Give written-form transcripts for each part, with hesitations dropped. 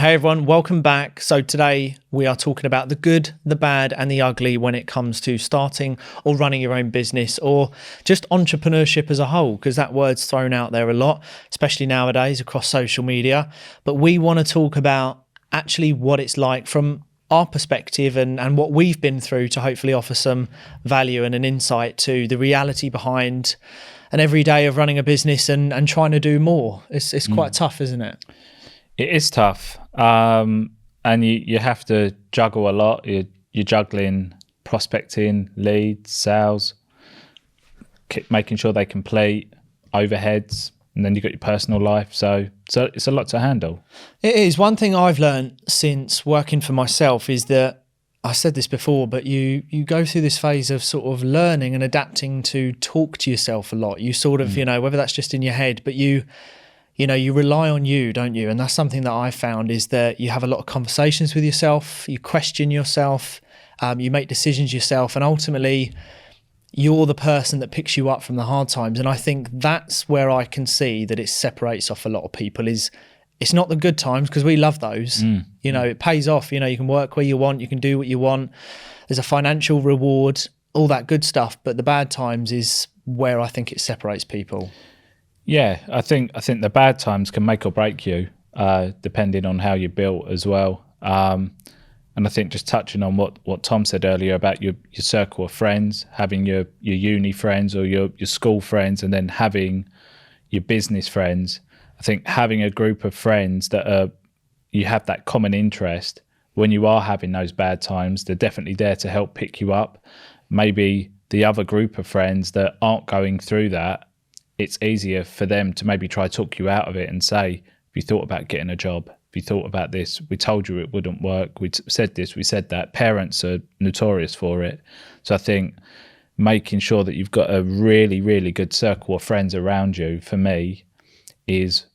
Hey everyone, welcome back. So today we are talking about the good, the bad and the ugly when it comes to starting or running your own business or just entrepreneurship as a whole, because that word's thrown out there a lot, especially nowadays across social media. But we want to talk about actually what it's like from our perspective and what we've been through to hopefully offer some value and an insight to the reality behind an everyday of running a business and trying to do more. It's quite tough, isn't it? It is tough, and you have to juggle a lot. You're juggling prospecting, leads, sales, making sure they complete, overheads, and then you've got your personal life. So it's a lot to handle. It is. One thing I've learned since working for myself is that, I said this before, but you go through this phase of sort of learning and adapting to talk to yourself a lot. You sort of, whether that's just in your head, but you rely on you, don't you? And that's something that I found is that you have a lot of conversations with yourself, you question yourself, you make decisions yourself, and ultimately you're the person that picks you up from the hard times. And I think that's where I can see that it separates off a lot of people is it's not the good times, because we love those. It pays off. You can work where you want, you can do what you want. There's a financial reward, all that good stuff. But the bad times is where I think it separates people. Yeah, I think the bad times can make or break you, depending on how you're built as well. And I think just touching on what Tom said earlier about your circle of friends, having your uni friends or your school friends, and then having your business friends. I think having a group of friends that you have that common interest when you are having those bad times, they're definitely there to help pick you up. Maybe the other group of friends that aren't going through that, it's easier for them to maybe try to talk you out of it and say, have you thought about getting a job? Have you thought about this? We told you it wouldn't work. We said this, we said that. Parents are notorious for it. So I think making sure that you've got a really, really good circle of friends around you, for me, is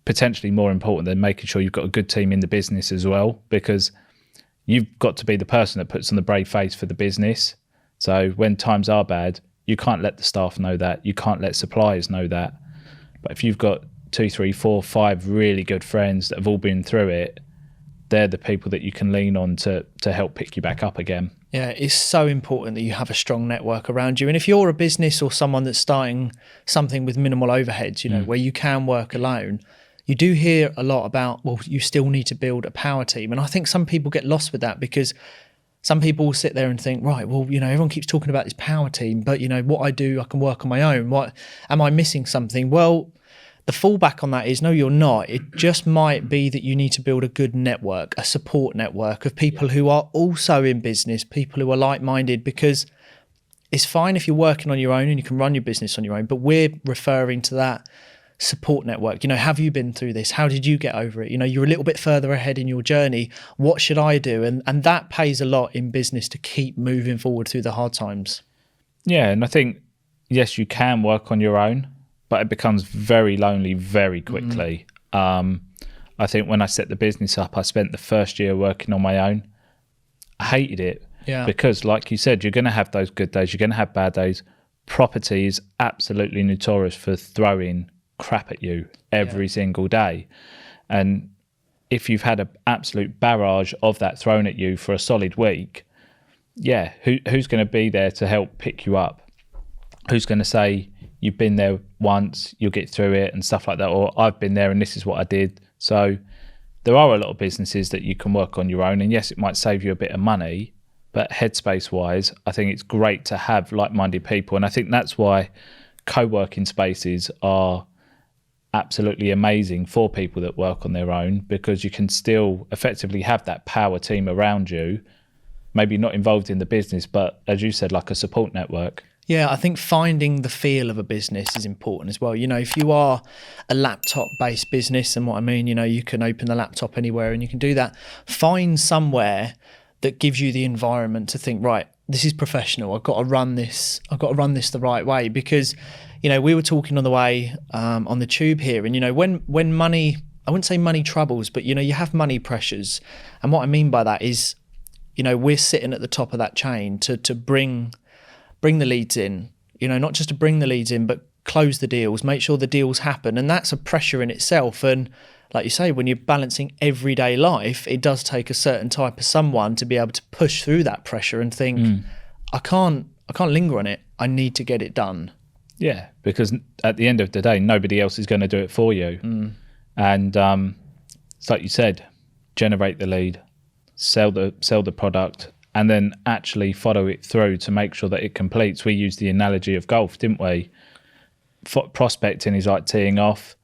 potentially more important than making sure you've got a good team in the business as well, because you've got to be the person that puts on the brave face for the business. So when times are bad, you can't let the staff know that. You can't let suppliers know that. But if you've got 2, 3, 4, 5 really good friends that have all been through it, they're the people that you can lean on to help pick you back up again. Yeah, it's so important that you have a strong network around you. And if you're a business or someone that's starting something with minimal overheads, where you can work alone, you do hear a lot about, well, you still need to build a power team. And I think some people get lost with that, because some people will sit there and think, right, well, everyone keeps talking about this power team, but what I do, I can work on my own. What am I missing something? Well, the fallback on that is, no, you're not. It just might be that you need to build a good network, a support network of people who are also in business, people who are like-minded, because it's fine if you're working on your own and you can run your business on your own, but we're referring to that support network. Have you been through this? How did you get over it? You're a little bit further ahead in your journey. What should I do? And that pays a lot in business to keep moving forward through the hard times. Yeah, and I think, yes, you can work on your own, but it becomes very lonely very quickly. I think when I set the business up, I spent the first year working on my own. I hated it. Because like you said, you're going to have those good days, you're going to have bad days. Property is absolutely notorious for throwing crap at you every single day. And if you've had an absolute barrage of that thrown at you for a solid week, who's going to be there to help pick you up? Who's going to say, you've been there once, you'll get through it and stuff like that, or I've been there and this is what I did. So there are a lot of businesses that you can work on your own, and yes, it might save you a bit of money, but headspace wise, I think it's great to have like-minded people. And I think that's why co-working spaces are absolutely amazing for people that work on their own, because you can still effectively have that power team around you, maybe not involved in the business, but as you said, like a support network. Yeah, I think finding the feel of a business is important as well. If you are a laptop-based business, and what I mean, you can open the laptop anywhere and you can do that. Find somewhere that gives you the environment to think, right, this is professional. I've got to run this the right way, because we were talking on the way on the tube here, and when money, I wouldn't say money troubles, but you have money pressures. And what I mean by that is, we're sitting at the top of that chain to bring the leads in, not just to bring the leads in, but close the deals, make sure the deals happen. And that's a pressure in itself. And like you say, when you're balancing everyday life, it does take a certain type of someone to be able to push through that pressure and think, I can't linger on it. I need to get it done. Yeah, because at the end of the day, nobody else is going to do it for you. And it's like you said, generate the lead, sell the product, and then actually follow it through to make sure that it completes. We used the analogy of golf, didn't we? Prospecting is like teeing off,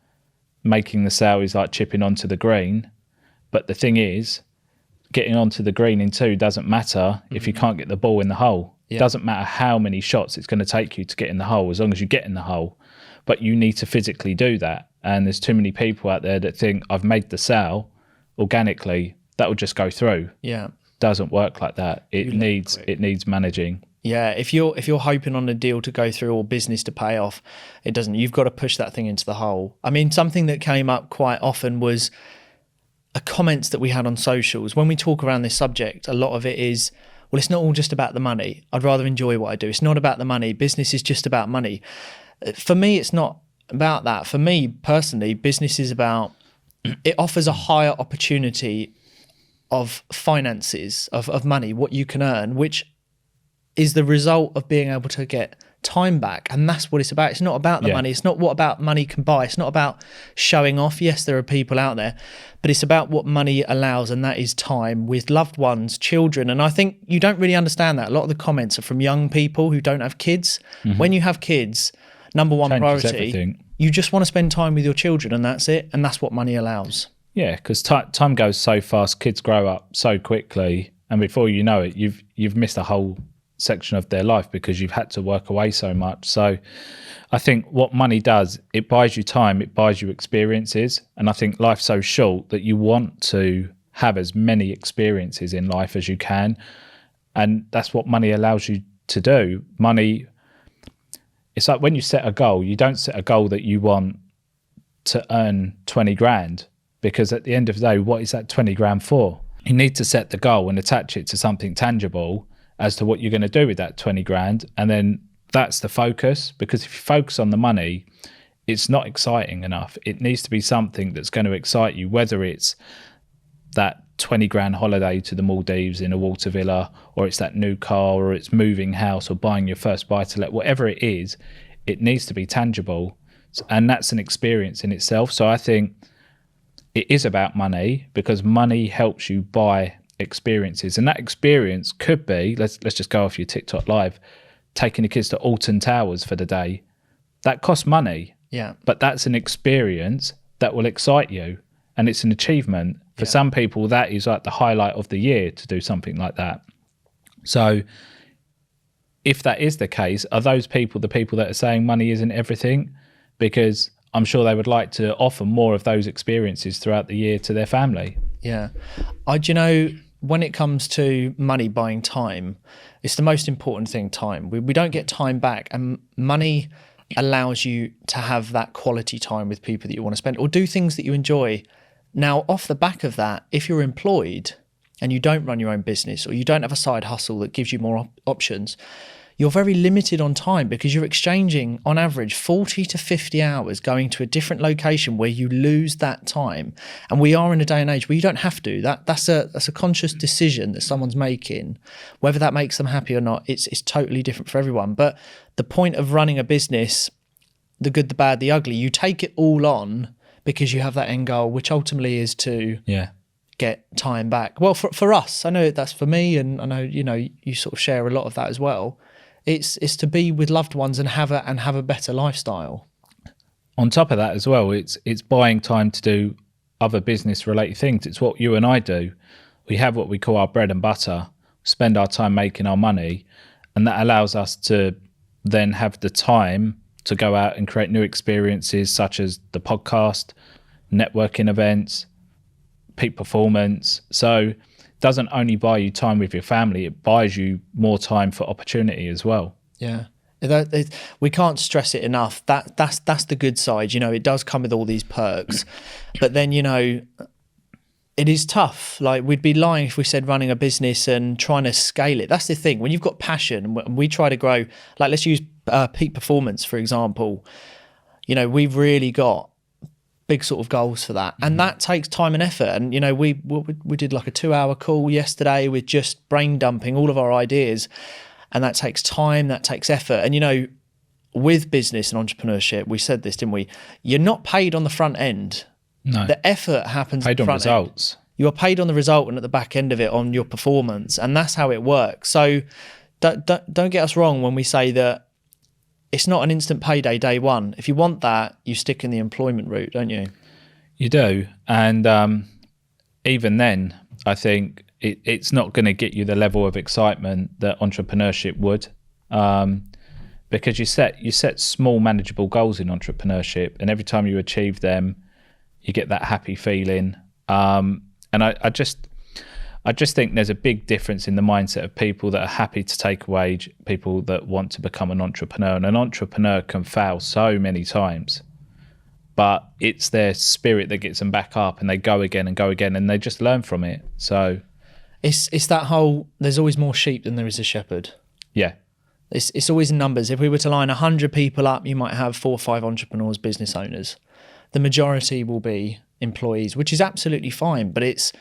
making the sale is like chipping onto the green. But the thing is, getting onto the green in two doesn't matter if you can't get the ball in the hole. It doesn't matter how many shots it's going to take you to get in the hole, as long as you get in the hole. But you need to physically do that. And there's too many people out there that think, I've made the sale organically, that will just go through. Yeah. Doesn't work like that. It needs managing. Yeah, if you're hoping on a deal to go through or business to pay off, it doesn't. You've got to push that thing into the hole. I mean, something that came up quite often was comments that we had on socials. When we talk around this subject, a lot of it is, well, it's not all just about the money. I'd rather enjoy what I do. It's not about the money. Business is just about money. For me, it's not about that. For me personally, business is about, it offers a higher opportunity of finances, of money, what you can earn, which is the result of being able to get time back. And that's what it's about. It's not about the money. It's not what about money can buy. It's not about showing off. Yes, there are people out there, but it's about what money allows, and that is time with loved ones, children. And I think you don't really understand that. A lot of the comments are from young people who don't have kids. When you have kids, number one Changes priority, everything. You just want to spend time with your children, and that's it. And that's what money allows. Yeah, because time goes so fast, kids grow up so quickly, and before you know it, you've missed a whole section of their life because you've had to work away so much. So I think what money does, it buys you time, it buys you experiences. And I think life's so short that you want to have as many experiences in life as you can. And that's what money allows you to do. Money, it's like when you set a goal, you don't set a goal that you want to earn 20 grand, because at the end of the day, what is that 20 grand for? You need to set the goal and attach it to something tangible as to what you're going to do with that 20 grand. And then that's the focus, because if you focus on the money, it's not exciting enough. It needs to be something that's going to excite you, whether it's that 20 grand holiday to the Maldives in a water villa, or it's that new car, or it's moving house, or buying your first buy-to-let, whatever it is, it needs to be tangible. And that's an experience in itself. So I think it is about money, because money helps you buy experiences. And that experience could be, let's just go off your TikTok live, taking the kids to Alton Towers for the day. That costs money. Yeah. But that's an experience that will excite you. And it's an achievement. For some people, that is like the highlight of the year, to do something like that. So if that is the case, are those people the people that are saying money isn't everything? Because I'm sure they would like to offer more of those experiences throughout the year to their family. Yeah. Do you know, when it comes to money buying time, it's the most important thing, time. We don't get time back, and money allows you to have that quality time with people that you want to spend, or do things that you enjoy. Now, off the back of that, if you're employed and you don't run your own business, or you don't have a side hustle that gives you more options, you're very limited on time, because you're exchanging on average 40 to 50 hours going to a different location where you lose that time. And we are in a day and age where you don't have to. That's a conscious decision that someone's making. Whether that makes them happy or not, it's totally different for everyone. But the point of running a business, the good, the bad, the ugly, you take it all on because you have that end goal, which ultimately is to get time back. Well, for us, I know that's for me, and I know you sort of share a lot of that as well. It's to be with loved ones and have a better lifestyle. On top of that as well, it's buying time to do other business related things. It's what you and I do. We have what we call our bread and butter, spend our time making our money, and that allows us to then have the time to go out and create new experiences, such as the podcast, networking events, peak performance. So doesn't only buy you time with your family, it buys you more time for opportunity as well. Yeah. We can't stress it enough. That's the good side. It does come with all these perks, but then, it is tough. Like, we'd be lying if we said running a business and trying to scale it. That's the thing. When you've got passion, and we try to grow, like, let's use peak performance, for example. We've really got big sort of goals for that. And that takes time and effort. And, you know, we did like a 2-hour call yesterday with just brain dumping all of our ideas. And that takes time, that takes effort. And, you know, with business and entrepreneurship, we said this, didn't we? You're not paid on the front end. No. The effort happens Paid at the on front results. end. You are paid on the result and at the back end of it on your performance. And that's how it works. So don't get us wrong when we say that it's not an instant payday day one. If you want that, you stick in the employment route, don't you? You do. And even then, I think it's not going to get you the level of excitement that entrepreneurship would. Because you set small manageable goals in entrepreneurship, and every time you achieve them, you get that happy feeling. And I just think there's a big difference in the mindset of people that are happy to take a wage, people that want to become an entrepreneur. And an entrepreneur can fail so many times, but it's their spirit that gets them back up, and they go again and go again, and they just learn from it. So it's that whole, there's always more sheep than there is a shepherd. Yeah. It's always in numbers. If we were to line 100 people up, you might have 4 or 5 entrepreneurs, business owners. The majority will be employees, which is absolutely fine, but it's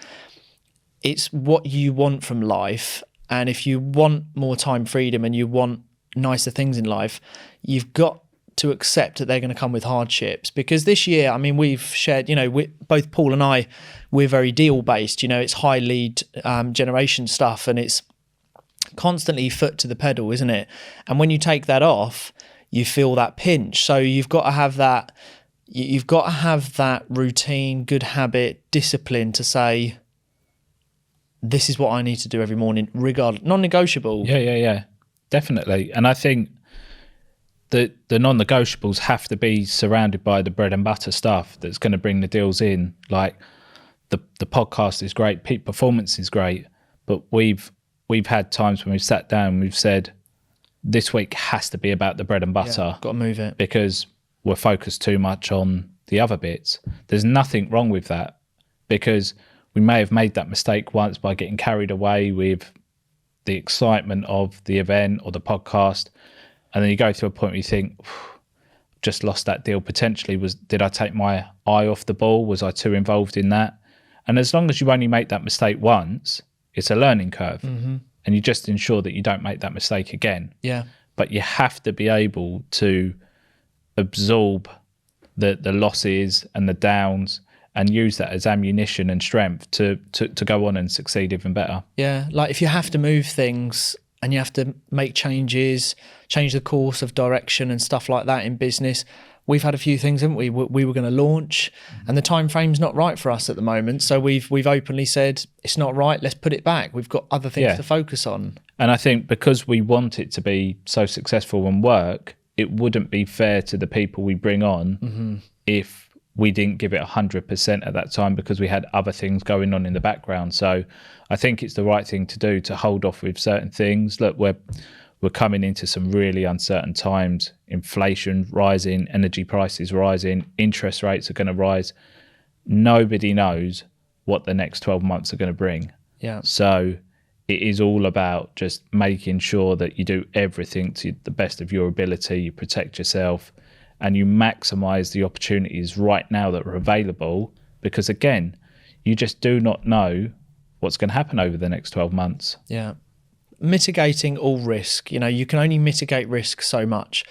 what you want from life. And if you want more time freedom and you want nicer things in life, you've got to accept that they're going to come with hardships. Because this year, I mean, we've shared, you know, both Paul and I, we're very deal based, you know, it's high lead generation stuff, and it's constantly foot to the pedal, isn't it? And when you take that off, you feel that pinch. So you've got to have that routine, good habit, discipline to say, this is what I need to do every morning, regardless, non-negotiable. Yeah, definitely. And I think that the non-negotiables have to be surrounded by the bread and butter stuff that's going to bring the deals in. Like the podcast is great, peak performance is great, but we've had times when we've sat down and we've said, this week has to be about the bread and butter. Yeah, got to move it. Because we're focused too much on the other bits. There's nothing wrong with that, because we may have made that mistake once by getting carried away with the excitement of the event or the podcast. And then you go to a point where you think, just lost that deal potentially. Did I take my eye off the ball? Was I too involved in that? And as long as you only make that mistake once, it's a learning curve. Mm-hmm. And you just ensure that you don't make that mistake again. Yeah. But you have to be able to absorb the losses and the downs and use that as ammunition and strength to go on and succeed even better. Yeah, like if you have to move things and you have to make changes, change the course of direction and stuff like that in business, we've had a few things, haven't we? We were going to launch, and the time frame's not right for us at the moment. So we've openly said it's not right. Let's put it back. We've got other things to focus on. And I think because we want it to be so successful and work, it wouldn't be fair to the people we bring on if we didn't give it 100% at that time, because we had other things going on in the background. So I think it's the right thing to do, to hold off with certain things. Look, we're coming into some really uncertain times. Inflation rising, energy prices rising, interest rates are going to rise. Nobody knows what the next 12 months are going to bring. Yeah. So it is all about just making sure that you do everything to the best of your ability, you protect yourself, and you maximize the opportunities right now that are available, because again, you just do not know what's going to happen over the next 12 months. Yeah. Mitigating all risk. You know, you can only mitigate risk so much.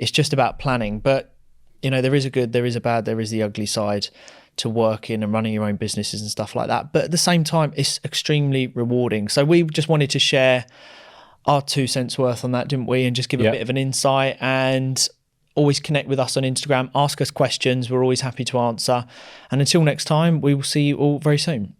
It's just about planning. But, you know, there is a good, there is a bad, there is the ugly side to working and running your own businesses and stuff like that. But at the same time, it's extremely rewarding. So we just wanted to share our 2 cents worth on that, didn't we? And just give a bit of an insight. And always connect with us on Instagram, ask us questions. We're always happy to answer. And until next time, we will see you all very soon.